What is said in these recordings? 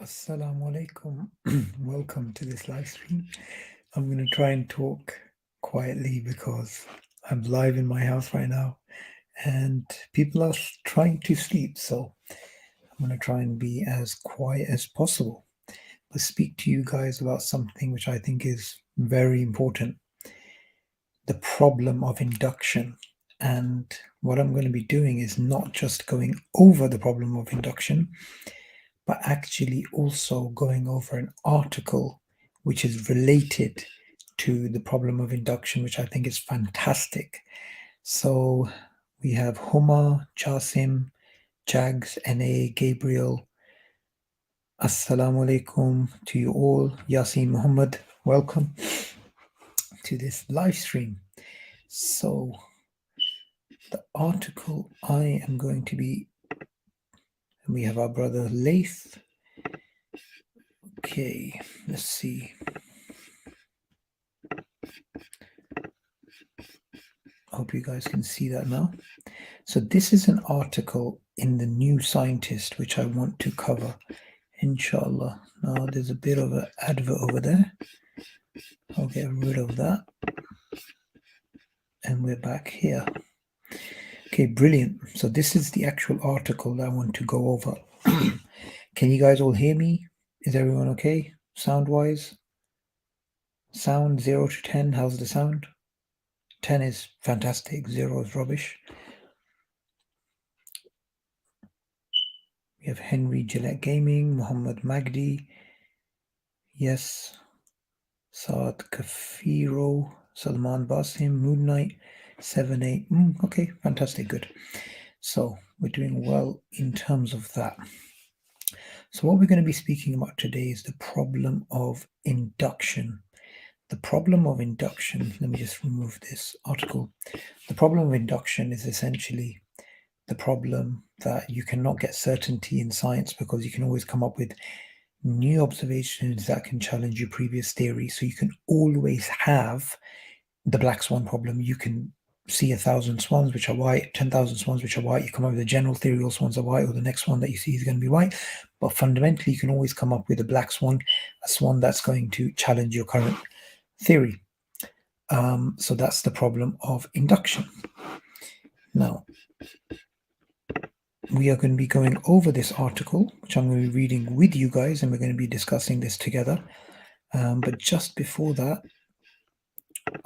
Assalamu alaikum. Welcome to this live stream. I'm going to try and talk quietly because I'm live in my house right now and people are trying to sleep. So I'm going to try and be as quiet as possible, but speak to you guys about something which I think is very important, the problem of induction. And what I'm going to be doing is not just going over the problem of induction, but actually also going over an article which is related to the problem of induction, which I think is fantastic. So we have Huma, Jasim, Jags, NA, Gabriel. Assalamu alaikum to you all. Yasin Muhammad, welcome to this live stream. So the article I am going to be, we have our brother Laith. Okay, let's see. I hope you guys can see that now. So this is an article in the New Scientist, which I want to cover, inshallah. Now there's a bit of an advert over there. I'll get rid of that. And we're back here. Okay, brilliant. So this is the actual article that I want to go over. Can you guys all hear me? Is everyone okay? Sound-wise? Sound 0 to 10, how's the sound? 10 is fantastic, 0 is rubbish. We have Henry Gillette Gaming, Muhammad Magdi, yes, Saad Kafiro, Salman Basim, Moon Knight, 7-8. Okay, fantastic, good. So we're doing well in terms of that. So what we're going to be speaking about today is the problem of induction. The problem of induction, let me just remove this article. The problem of induction is essentially the problem that you cannot get certainty in science because you can always come up with new observations that can challenge your previous theory. So you can always have the black swan problem. You can see 1,000 swans which are white, 10,000 swans which are white. You come up with a general theory all swans are white, or the next one that you see is going to be white. But fundamentally, you can always come up with a black swan, a swan that's going to challenge your current theory. So that's the problem of induction. Now, we are going to be going over this article, which I'm going to be reading with you guys, and we're going to be discussing this together. But just before that,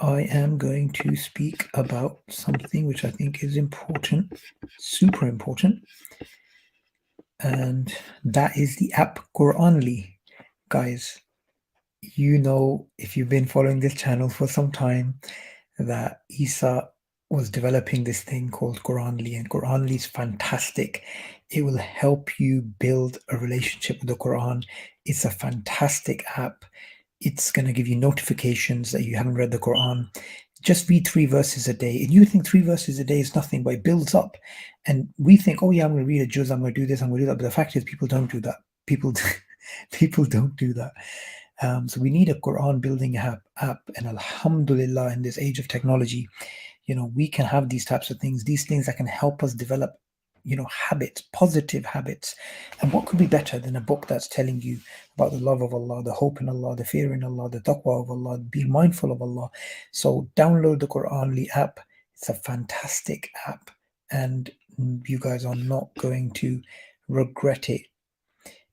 I am going to speak about something which I think is important, super important, and that is the app Quranly. Guys, you know, if you've been following this channel for some time, that Isa was developing this thing called Quranly, and Quranly is fantastic. It will help you build a relationship with the Quran. It's a fantastic app. It's going to give you notifications that you haven't read the Quran. Just read 3 verses a day. And you think 3 verses a day is nothing, but it builds up. And we think, oh yeah, I'm going to read a juz, I'm going to do this, I'm going to do that. But the fact is, people don't do that. People don't do that. So we need a Quran building app. And alhamdulillah, in this age of technology, you know, we can have these types of things, these things that can help us develop, you know, habits, positive habits. And what could be better than a book that's telling you about the love of Allah, the hope in Allah, the fear in Allah, the taqwa of Allah, being mindful of Allah? So download the Quranly app. It's a fantastic app, and you guys are not going to regret it.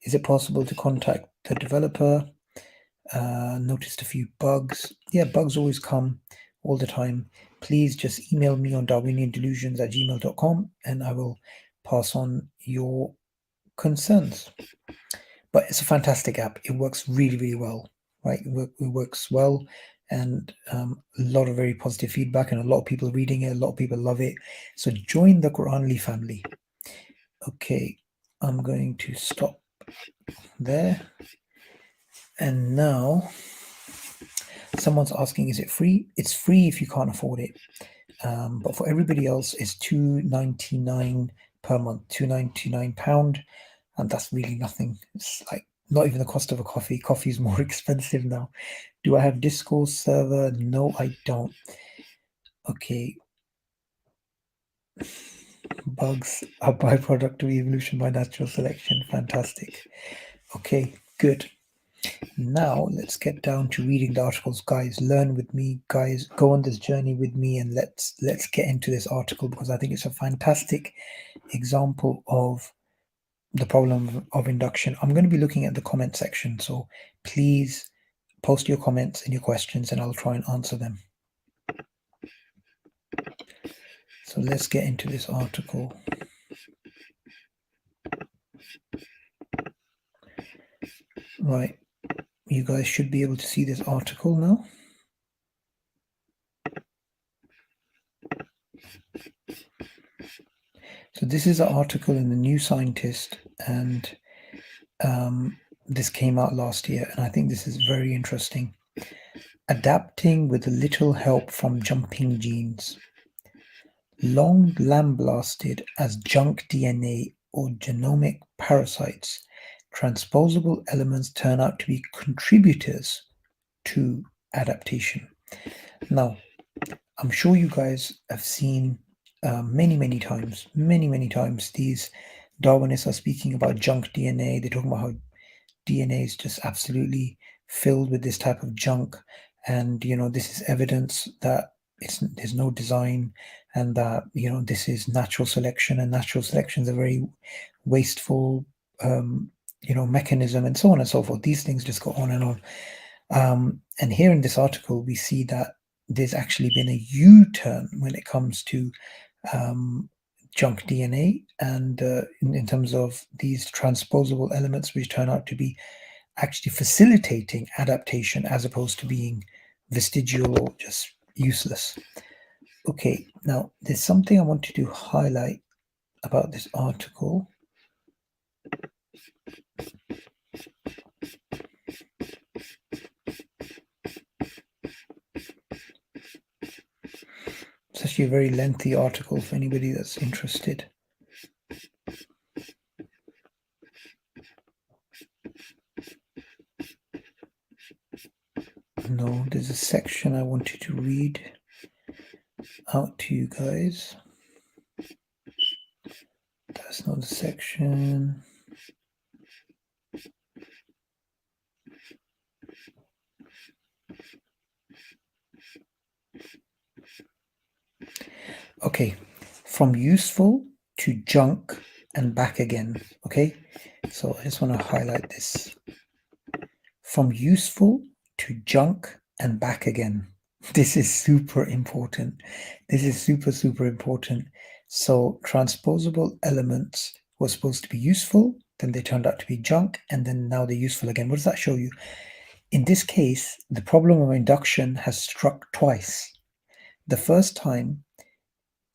Is it possible to contact the developer? Noticed a few bugs. Yeah, bugs always come all the time. Please just email me on darwiniandelusions@gmail.com and I will pass on your concerns. But it's a fantastic app. It works really, really well, right? It works well, and a lot of very positive feedback, and a lot of people reading it. A lot of people love it. So join the Quranly family. Okay, I'm going to stop there. And now someone's asking, is it free? It's free if you can't afford it. But for everybody else, it's £2.99 per month, £2.99. And that's really nothing. It's like not even the cost of a coffee. Coffee is more expensive now. Do I have Discord server? No, I don't. Okay. Bugs are byproduct of evolution by natural selection. Fantastic. Okay, good. Now let's get down to reading the articles, guys. Learn with me, guys. Go on this journey with me, and let's get into this article because I think it's a fantastic example of the problem of induction. I'm going to be looking at the comment section, so please post your comments and your questions, and I'll try and answer them. So let's get into this article. Right, you guys should be able to see this article now. So this is an article in the New Scientist, and this came out last year, and I think this is very interesting. Adapting with a little help from jumping genes. Long lambasted as junk DNA or genomic parasites, transposable elements turn out to be contributors to adaptation. Now, I'm sure you guys have seen many times, many times, these Darwinists are speaking about junk DNA. They're talking about how DNA is just absolutely filled with this type of junk, and this is evidence that there's no design, and that this is natural selection, and natural selection is a very wasteful mechanism, and so on and so forth. These things just go on and on. And here in this article, we see that there's actually been a U-turn when it comes to junk DNA, and in terms of these transposable elements, which turn out to be actually facilitating adaptation as opposed to being vestigial or just useless. Okay, now there's something I wanted to highlight about this article. It's actually a very lengthy article for anybody that's interested. No, there's a section I wanted to read out to you guys. That's not the section. Okay, from useful to junk and back again. Okay, so I just want to highlight this. From useful to junk and back again. This is super important. This is super important. So transposable elements were supposed to be useful, then they turned out to be junk, and then now they're useful again. What does that show you? In this case, the problem of induction has struck twice. The first time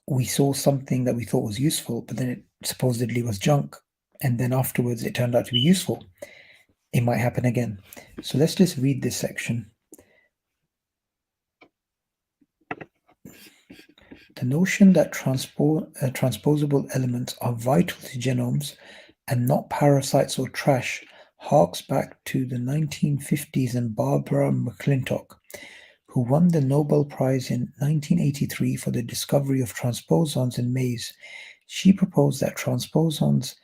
we saw something that we thought was useful, but then it supposedly was junk, and then afterwards it turned out to be useful. It might happen again. So let's just read this section. The notion that transposable elements are vital to genomes and not parasites or trash harks back to the 1950s and Barbara McClintock, who won the Nobel Prize in 1983 for the discovery of transposons in maize. She proposed that transposon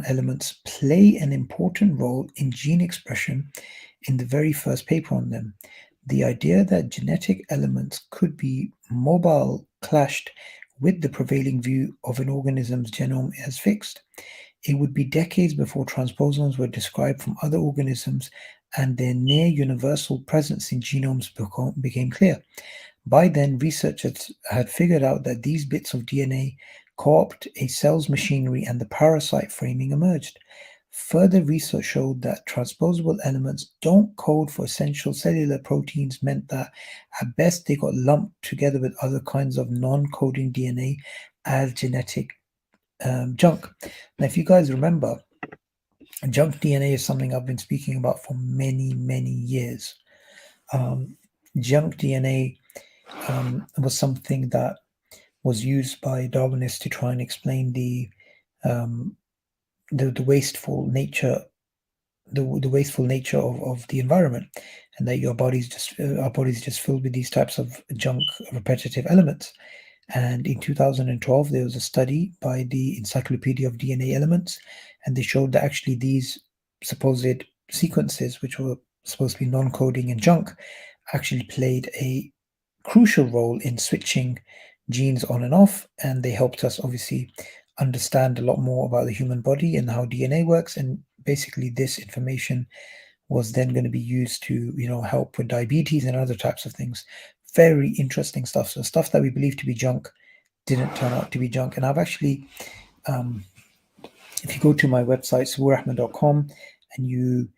elements play an important role in gene expression in the very first paper on them. The idea that genetic elements could be mobile clashed with the prevailing view of an organism's genome as fixed. It would be decades before transposons were described from other organisms and their near universal presence in genomes became clear. By then, researchers had figured out that these bits of DNA co-opt a cell's machinery, and the parasite framing emerged. Further research showed that transposable elements don't code for essential cellular proteins, meant that at best they got lumped together with other kinds of non-coding DNA as genetic junk. Now, if you guys remember, junk DNA is something I've been speaking about for many years. Junk DNA was something that was used by Darwinists to try and explain the wasteful nature, the wasteful nature of the environment, and that our bodies just filled with these types of junk repetitive elements. And in 2012, there was a study by the Encyclopedia of DNA Elements, and they showed that actually these supposed sequences, which were supposed to be non coding and junk, actually played a crucial role in switching genes on and off. And they helped us obviously understand a lot more about the human body and how DNA works. And basically, this information was then going to be used to, help with diabetes and other types of things. Very interesting stuff. So stuff that we believe to be junk didn't turn out to be junk. And I've actually, um, if you go to my website, saburahman.com, and you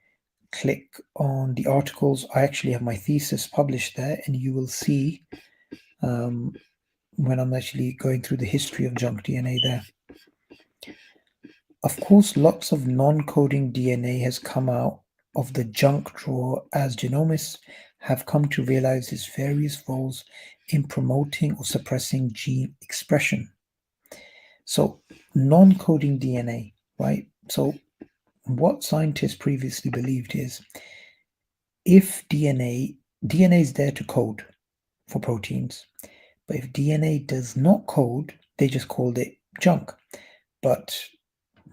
click on the articles, I actually have my thesis published there, and you will see um, when I'm actually going through the history of junk DNA there. Of course, lots of non-coding DNA has come out of the junk drawer as genomists have come to realize its various roles in promoting or suppressing gene expression. So, non-coding DNA, right? So, what scientists previously believed is if DNA is there to code for proteins, but if DNA does not code, they just called it junk. But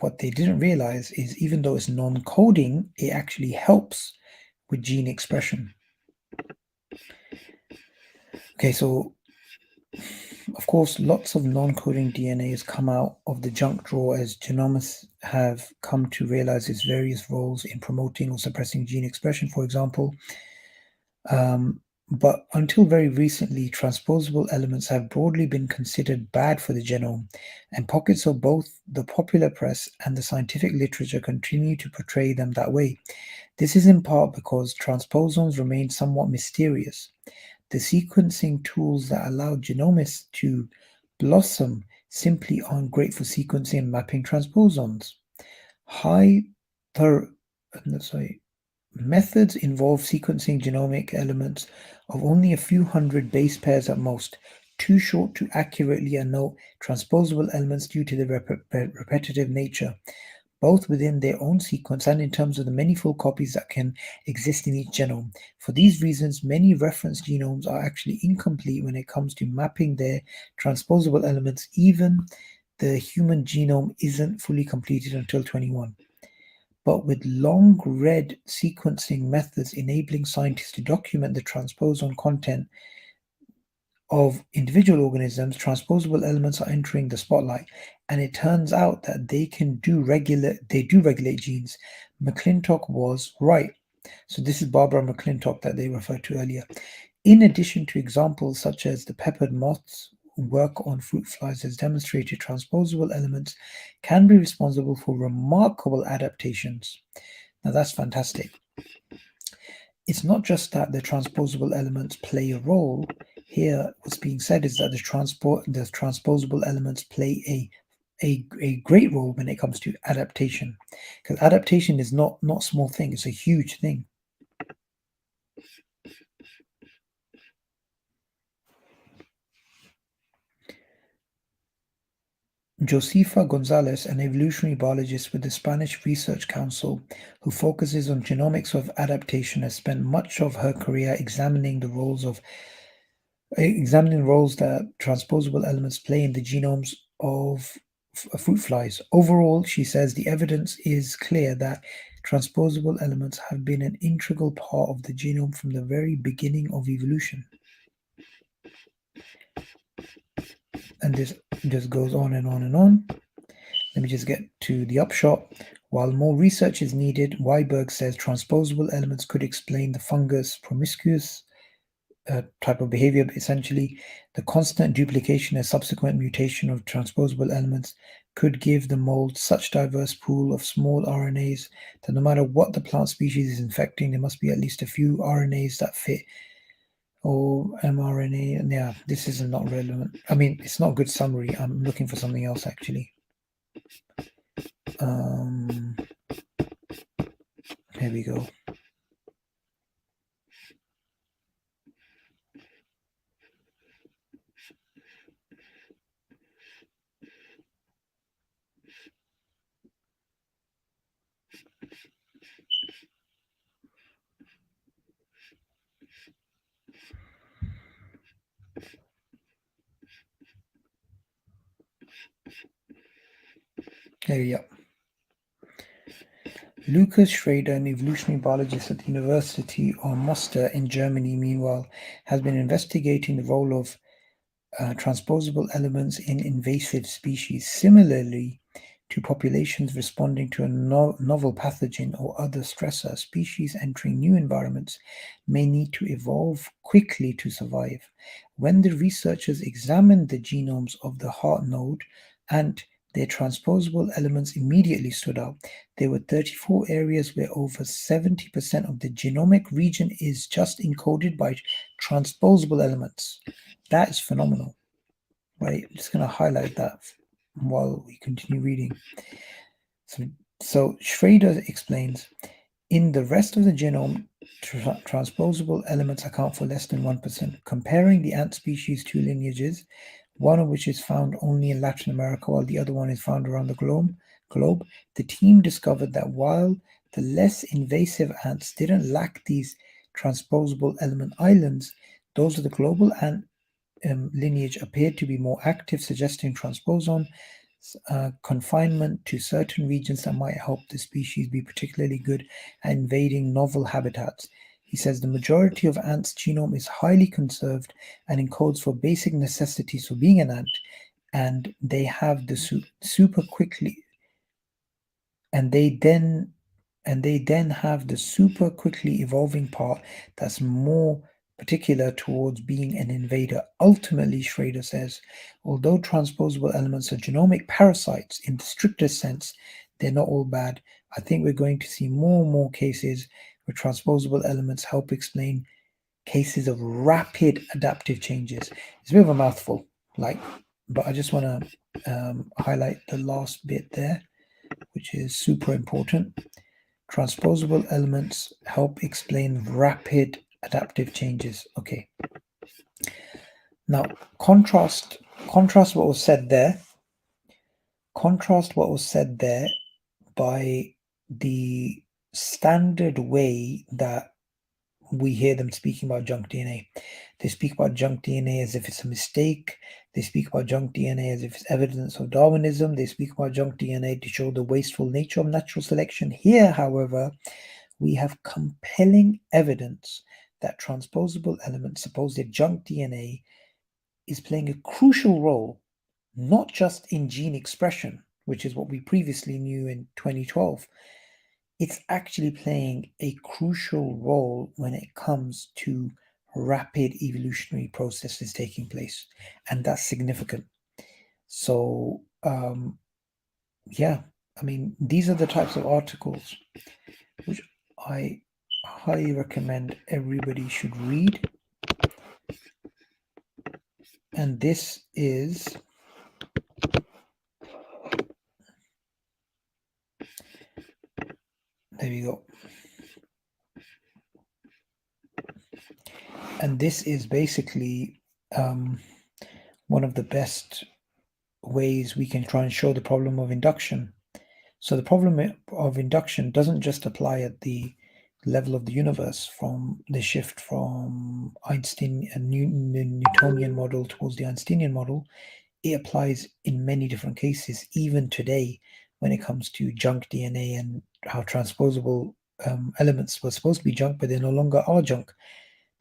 what they didn't realize is even though it's non-coding, it actually helps with gene expression. Okay, so of course, lots of non-coding DNA has come out of the junk drawer as genomists have come to realize its various roles in promoting or suppressing gene expression, for example. But until very recently, transposable elements have broadly been considered bad for the genome, and pockets of both the popular press and the scientific literature continue to portray them that way. This is in part because transposons remain somewhat mysterious. The sequencing tools that allow genomists to blossom simply aren't great for sequencing and mapping transposons. High thor- sorry, Methods involve sequencing genomic elements of only a few hundred base pairs at most, too short to accurately note transposable elements due to the repetitive nature, both within their own sequence and in terms of the many full copies that can exist in each genome. For these reasons, many reference genomes are actually incomplete when it comes to mapping their transposable elements. Even the human genome isn't fully completed until 21. But with long read sequencing methods enabling scientists to document the transposon content of individual organisms, transposable elements are entering the spotlight. And it turns out that they do regulate genes. McClintock was right. So this is Barbara McClintock that they referred to earlier. In addition to examples such as the peppered moth's work on fruit flies has demonstrated transposable elements can be responsible for remarkable adaptations. Now that's fantastic. It's not just that the transposable elements play a role. Here, what's being said is that the transposable elements play a great role when it comes to adaptation, because adaptation is not a small thing; it's a huge thing. Josefa Gonzalez, an evolutionary biologist with the Spanish Research Council who focuses on genomics of adaptation, has spent much of her career examining roles that transposable elements play in the genomes of fruit flies. Overall, she says the evidence is clear that transposable elements have been an integral part of the genome from the very beginning of evolution. And this just goes on and on and on. Let me just get to the upshot. While more research is needed, Weiberg says transposable elements could explain the fungus promiscuous type of behavior. But essentially, the constant duplication and subsequent mutation of transposable elements could give the mold such diverse pool of small RNAs that no matter what the plant species is infecting, there must be at least a few RNAs that fit or mRNA. And yeah, this is not relevant. I mean, it's not a good summary. I'm looking for something else actually. Um, here we go. There we go. Lucas Schrader, an evolutionary biologist at the University of Münster in Germany, meanwhile, has been investigating the role of transposable elements in invasive species. Similarly to populations responding to a novel pathogen or other stressor, species entering new environments may need to evolve quickly to survive. When the researchers examined the genomes of the heart node and their transposable elements immediately stood out. There were 34 areas where over 70% of the genomic region is just encoded by transposable elements. That is phenomenal, right? I'm just going to highlight that while we continue reading. So Schrader explains, in the rest of the genome, transposable elements account for less than 1%. Comparing the ant species' two lineages, one of which is found only in Latin America while the other one is found around the globe, the team discovered that while the less invasive ants didn't lack these transposable element islands, those of the global ant lineage appeared to be more active, suggesting transposon confinement to certain regions that might help the species be particularly good at invading novel habitats. He says the majority of ants' genome is highly conserved and encodes for basic necessities for being an ant, and they have the super quickly, and they then have the super quickly evolving part that's more particular towards being an invader. Ultimately, Schrader says, although transposable elements are genomic parasites in the strictest sense, they're not all bad. I think we're going to see more and more cases where transposable elements help explain cases of rapid adaptive changes. It's a bit of a mouthful, but I just want to highlight the last bit there, which is super important. Transposable elements help explain rapid adaptive changes. Okay. Now, contrast what was said there. Contrast what was said there by the standard way that we hear them speaking about junk DNA. They speak about junk DNA as if it's a mistake. They speak about junk DNA as if it's evidence of Darwinism. They speak about junk DNA to show the wasteful nature of natural selection. Here, however, we have compelling evidence that transposable elements, supposed junk DNA, is playing a crucial role, not just in gene expression, which is what we previously knew in 2012. It's actually playing a crucial role when it comes to rapid evolutionary processes taking place, and that's significant. So, yeah, I mean, these are the types of articles which I highly recommend everybody should read. And this is there we go. And this is basically one of the best ways we can try and show the problem of induction. So the problem of induction doesn't just apply at the level of the universe, from the shift from Einstein and Newtonian model towards the Einsteinian model. It applies in many different cases, even today, when it comes to junk DNA and how transposable elements were supposed to be junk, but they no longer are junk.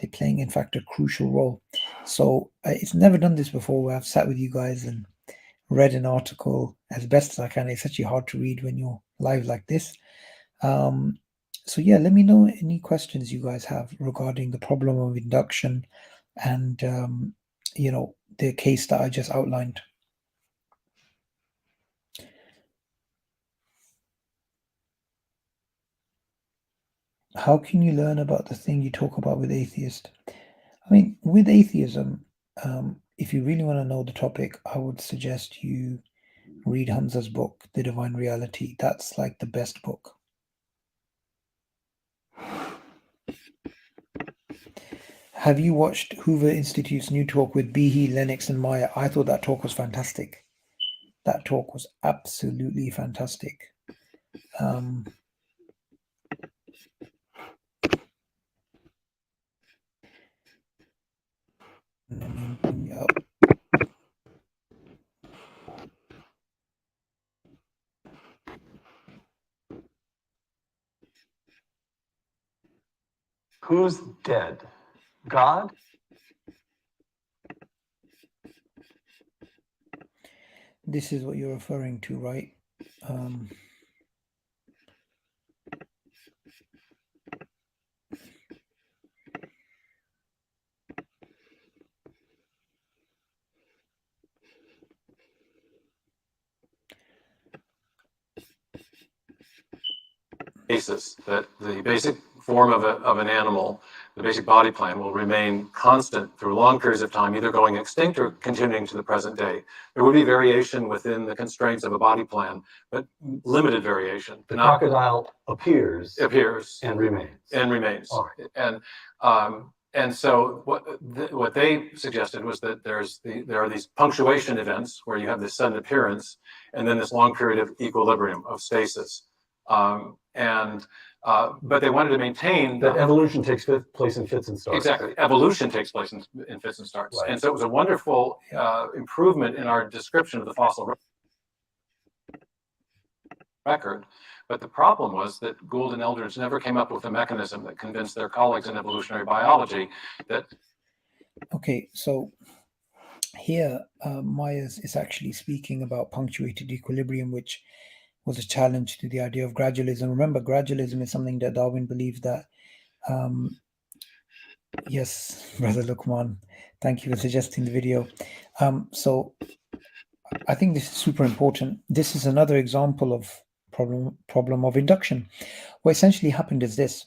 They're playing, in fact, a crucial role. So it's never done this before where I've sat with you guys and read an article as best as I can. It's actually hard to read when you're live like this. So yeah, let me know any questions you guys have regarding the problem of induction and the case that I just outlined. How can you learn about the thing you talk about with atheists? I mean, with atheism, if you really want to know the topic, I would suggest you read Hamza's book, The Divine Reality. That's like the best book. Have you watched Hoover Institute's new talk with Behe, Lennox, and Meyer? I thought that talk was fantastic. That talk was absolutely fantastic. Who's dead? God? This is what you're referring to, right? Basis that the basic form of an animal, the basic body plan, will remain constant through long periods of time, either going extinct or continuing to the present day. There would be variation within the constraints of a body plan, but limited variation. The crocodile appears and remains. And so what they suggested was that there are these punctuation events where you have this sudden appearance and then this long period of equilibrium, of stasis. But they wanted to maintain that evolution takes place in fits and starts. Exactly, evolution takes place in fits and starts. Right. And so it was a wonderful improvement in our description of the fossil record. But the problem was that Gould and Eldridge never came up with a mechanism that convinced their colleagues in evolutionary biology that. Okay, so here Myers is actually speaking about punctuated equilibrium, which was a challenge to the idea of gradualism. Remember, gradualism is something that Darwin believed that. Yes, Brother Lukman, thank you for suggesting the video. So I think this is super important. This is another example of problem of induction. What essentially happened is this.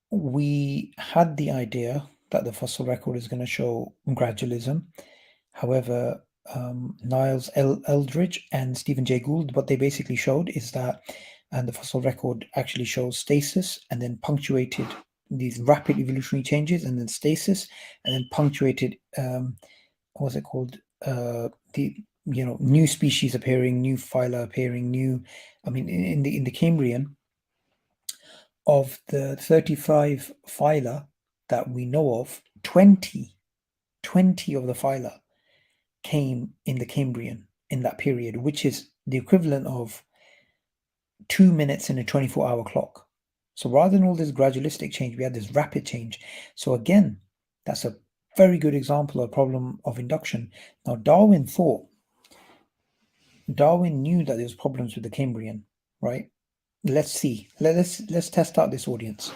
We had the idea that the fossil record is going to show gradualism. However, Niles Eldridge and Stephen Jay Gould, what they basically showed is that, and the fossil record actually shows stasis and then punctuated these rapid evolutionary changes and then stasis and then punctuated, what's it called? The new species appearing, new phyla appearing, in the Cambrian, of the 35 phyla that we know of, 20 of the phyla came in the Cambrian in that period, which is the equivalent of 2 minutes in a 24-hour clock. So rather than all this gradualistic change, we had this rapid change. So again, that's a very good example of a problem of induction. Now, Darwin knew that there was problems with the Cambrian, right? Let's see. Let's test out this audience.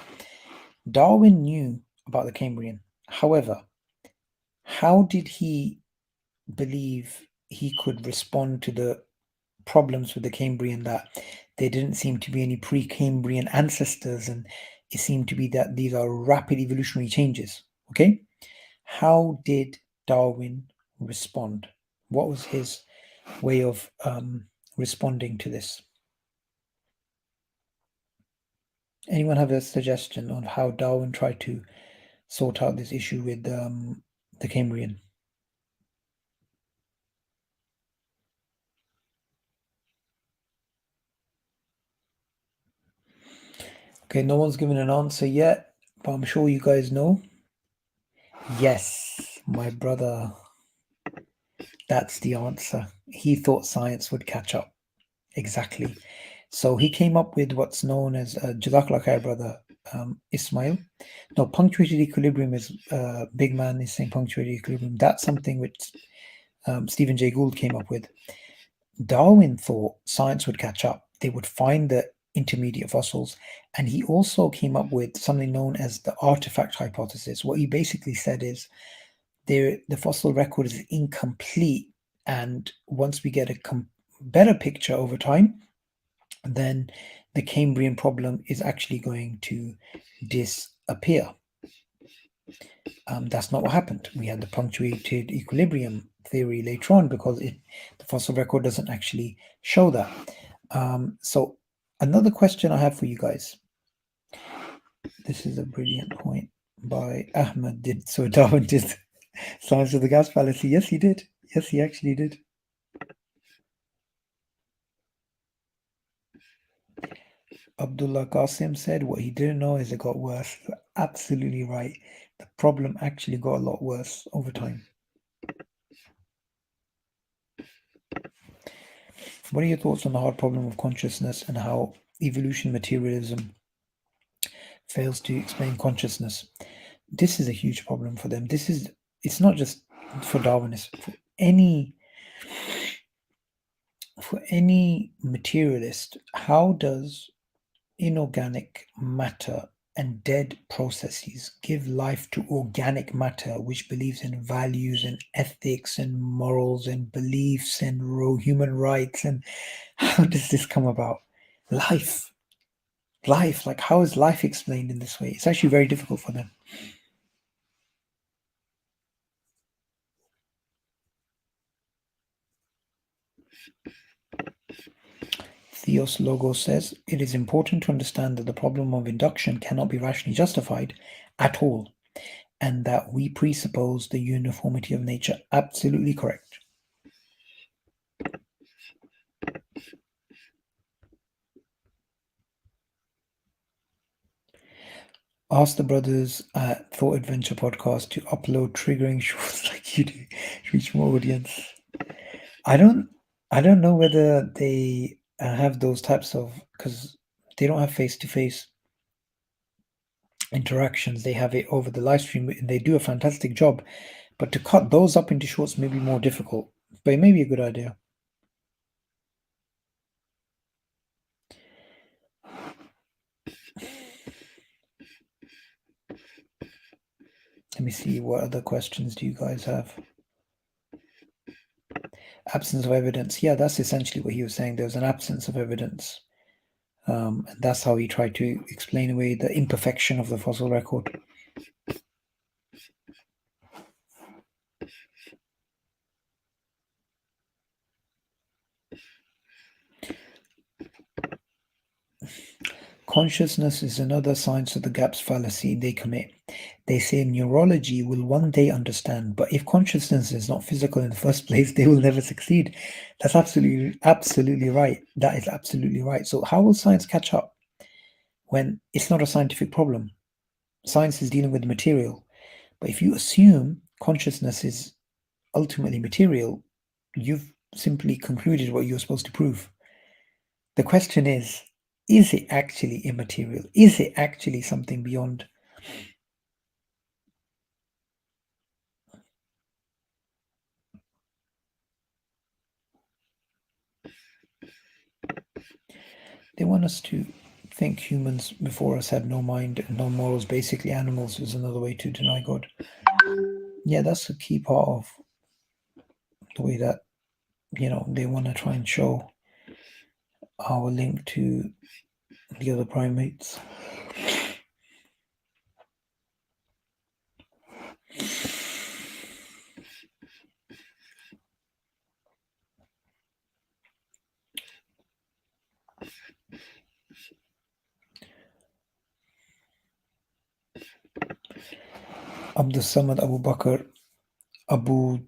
Darwin knew about the Cambrian. However, how did he believe he could respond to the problems with the Cambrian, that there didn't seem to be any pre-Cambrian ancestors and it seemed to be that these are rapid evolutionary changes? Okay, how did Darwin respond? What was his way of responding to this? Anyone have a suggestion on how Darwin tried to sort out this issue with the Cambrian? Okay, no one's given an answer yet, but I'm sure you guys know. Yes, my brother. That's the answer. He thought science would catch up. Exactly. So he came up with what's known as Jazakallah khair, brother Ismail. No, punctuated equilibrium is big man is saying punctuated equilibrium. That's something which Stephen Jay Gould came up with. Darwin thought science would catch up. They would find the intermediate fossils. And he also came up with something known as the artifact hypothesis. What he basically said is the fossil record is incomplete. And once we get a better picture over time, then the Cambrian problem is actually going to disappear. That's not what happened. We had the punctuated equilibrium theory later on because the fossil record doesn't actually show that. So another question I have for you guys. This is a brilliant point by Ahmed. So Darwin did science of the gas fallacy? Yes, he did. Yes, he actually did. Abdullah Qasim said what he didn't know is it got worse. You're absolutely right. The problem actually got a lot worse over time. What are your thoughts on the hard problem of consciousness and how evolution materialism fails to explain consciousness. This is a huge problem for them. It's not just for Darwinists, for any materialist. How does inorganic matter and dead processes give life to organic matter, which believes in values and ethics and morals and beliefs and human rights? And how does this come about? Life, like how is life explained in this way? It's actually very difficult for them. Theos Logos says it is important to understand that the problem of induction cannot be rationally justified at all, and that we presuppose the uniformity of nature. Absolutely correct. Ask the brothers at Thought Adventure Podcast to upload triggering shorts like you do to reach more audience. I don't, I don't know whether they have those types of, because they don't have face-to-face interactions. They have it over the live stream, and they do a fantastic job. But to cut those up into shorts may be more difficult. But it may be a good idea. Let me see, what other questions do you guys have? Absence of evidence. Yeah, that's essentially what he was saying. There's an absence of evidence. And that's how he tried to explain away the imperfection of the fossil record. Consciousness is another science of the gaps fallacy they commit. They say neurology will one day understand, but if consciousness is not physical in the first place, they will never succeed. That's absolutely right. That is absolutely right. So how will science catch up when it's not a scientific problem? Science is dealing with material. But if you assume consciousness is ultimately material, you've simply concluded what you're supposed to prove. The question is it actually immaterial? Is it actually something beyond? They want us to think humans before us had no mind, no morals, basically animals is another way to deny God. Yeah, that's a key part of the way that, they want to try and show our link to the other primates. Abdul Samad Abu Bakr Abu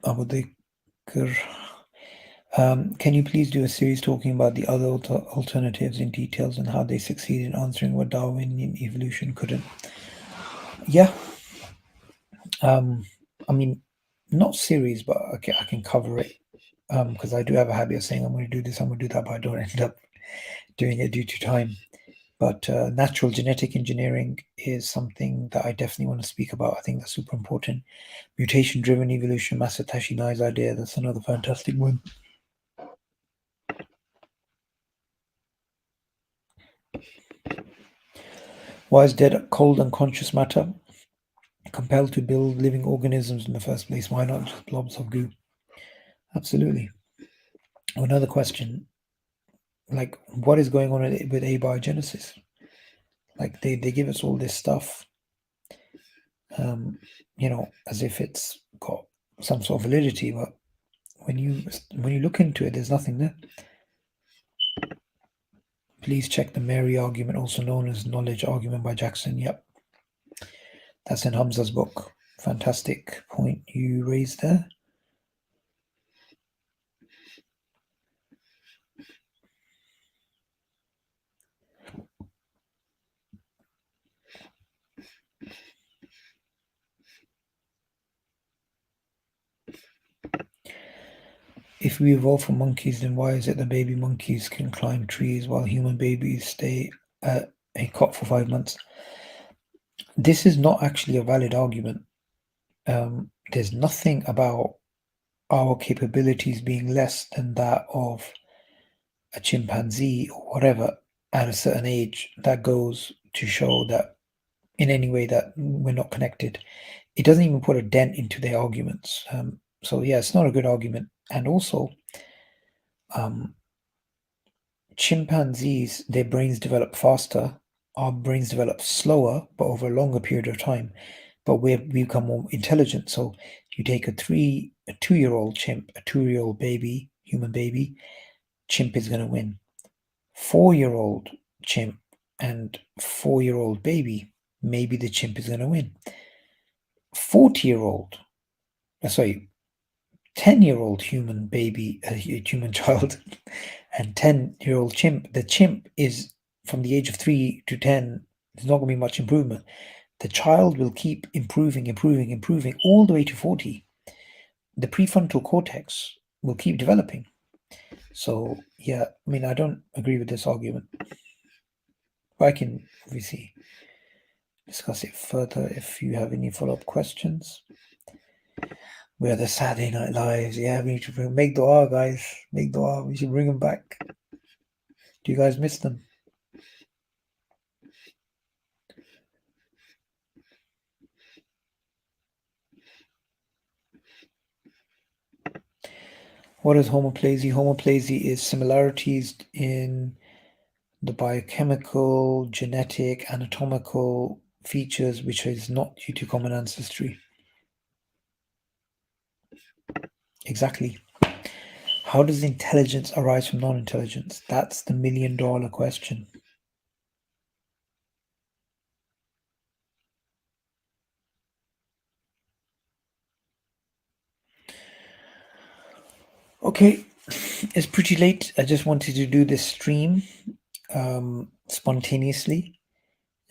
Bakr. Can you please do a series talking about the other alternatives in details and how they succeed in answering what Darwinian evolution couldn't? Yeah. I mean, not series, but I can cover it because I do have a habit of saying I'm going to do this, I'm going to do that, but I don't end up doing it due to time. But natural genetic engineering is something that I definitely want to speak about. I think that's super important. Mutation-driven evolution, Masatashi Nai's idea, that's another fantastic one. Why is dead, cold, unconscious matter compelled to build living organisms in the first place? Why not just blobs of goo? Absolutely. Another question, like what is going on with abiogenesis? Like they give us all this stuff, as if it's got some sort of validity, but when you look into it, there's nothing there. Please check the Mary argument, also known as knowledge argument by Jackson. Yep, that's in Hamza's book. Fantastic point you raised there. If we evolve from monkeys, then why is it that baby monkeys can climb trees while human babies stay at a cot for 5 months. This is not actually a valid argument. There's nothing about our capabilities being less than that of a chimpanzee or whatever at a certain age that goes to show that in any way that we're not connected. It doesn't even put a dent into their arguments. So yeah, it's not a good argument. And also, um, chimpanzees, their brains develop faster. Our brains develop slower, but over a longer period of time. But we become more intelligent. So you take a 2-year-old chimp, a 2-year-old baby, human baby, chimp is going to win. 4-year-old chimp and 4-year-old baby, maybe the chimp is going to win. 40-year-old, sorry, 10-year-old human baby, a human child, and 10-year-old chimp. The chimp is from the age of 3 to 10. There's not going to be much improvement. The child will keep improving all the way to 40. The prefrontal cortex will keep developing. So yeah, I mean, I don't agree with this argument. But I can obviously discuss it further if you have any follow-up questions. We are the Saturday Night Lives. Yeah, we need to make dua, guys. Make dua. We should bring them back. Do you guys miss them? What is homoplasia? Homoplasia is similarities in the biochemical, genetic, anatomical features which is not due to common ancestry. Exactly. How does intelligence arise from non-intelligence? That's the million-dollar question. Okay, it's pretty late. I just wanted to do this stream spontaneously.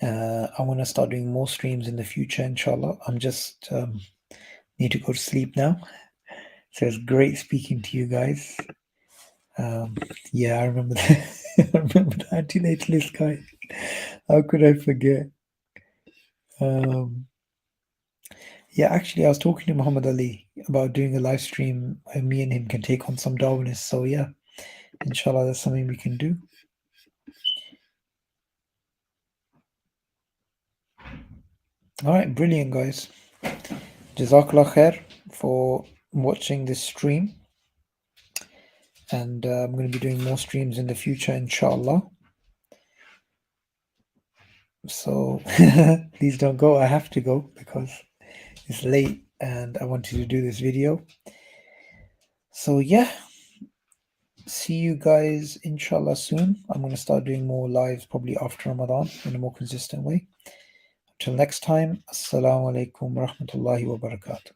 I want to start doing more streams in the future, inshallah. I'm just need to go to sleep now. So it's great speaking to you guys. Yeah, I remember that. I remember the anti-natalist guy. How could I forget? Yeah, actually, I was talking to Muhammad Ali about doing a live stream where me and him can take on some Darwinists. So yeah, inshallah, that's something we can do. All right, brilliant, guys. Jazakallah khair for watching this stream. And I'm going to be doing more streams in the future, inshallah. So please don't go. I have to go because it's late and I wanted to do this video. So yeah, see you guys inshallah soon. I'm going to start doing more lives probably after Ramadan in a more consistent way. Till next time, assalamu alaikum wa rahmatullahi wa barakatuh.